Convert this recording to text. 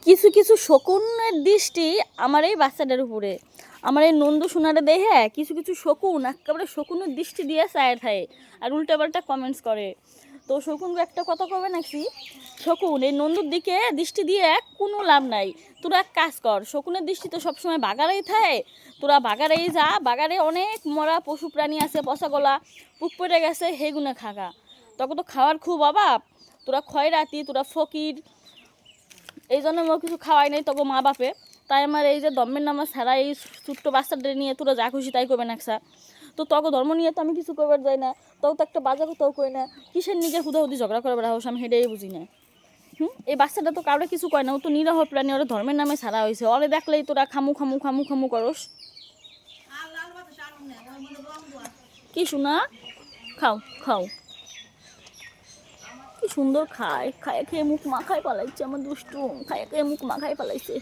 কিছু কিছু শকুনের দৃষ্টি আমার এই বাচ্চাটার উপরে, আমার এই নন্দু সোনারে দেখে কিছু কিছু শকুন একেবারে শকুনের দৃষ্টি দিয়ে চায় থাকে আর উল্টাপাল্টা কমেন্টস করে। তো শকুনকে একটা কথা কবে নাকি, শকুন এই নন্দুর দিকে দৃষ্টি দিয়ে কোনো লাভ নাই, তোরা এক কাজ কর, শকুনের দৃষ্টি তো সবসময় বাগারেই থাকে, তোরা বাগারেই যা, বাগারে অনেক মরা পশু প্রাণী আছে, পচা গলা পুক পড়ে গেছে, হেগুনে খাগা, তখন তো খাওয়ার খুব অভাব, তোরা খয়রাতি, তোরা ফকির, এই জন্য আমার কিছু খাওয়াই নাই তখন মা বাপে। তাই আমার এই যে ধর্মের নামা ছাড়া এই ছোট্ট বাচ্চাদের নিয়ে তোরা যা খুশি তাই করবে নাকসা, তো তখন ধর্ম নিয়ে তো আমি কিছু করবার যাই না, তাও তো একটা বাজার তাও করি না, কিসের নিজে হুদাহুদি ঝগড়া করে বেড়া হোস, আমি হেঁটেই বুঝি না। এই বাচ্চাটা তো কাউরে কিছু কয় না, ও তো নিরহ প্রাণী, ওরা ধর্মের নামে ছাড়া হয়েছে, ওরে দেখলেই তোরা খামু খামু খামু খামু করস। কি শোনা, খাও খাও, কি সুন্দর খায়, খায় খেয়ে মুখ মাখায় পালাইছে, আমার দুষ্টু খায় খেয়ে মুখ মাখায় পালাইছে।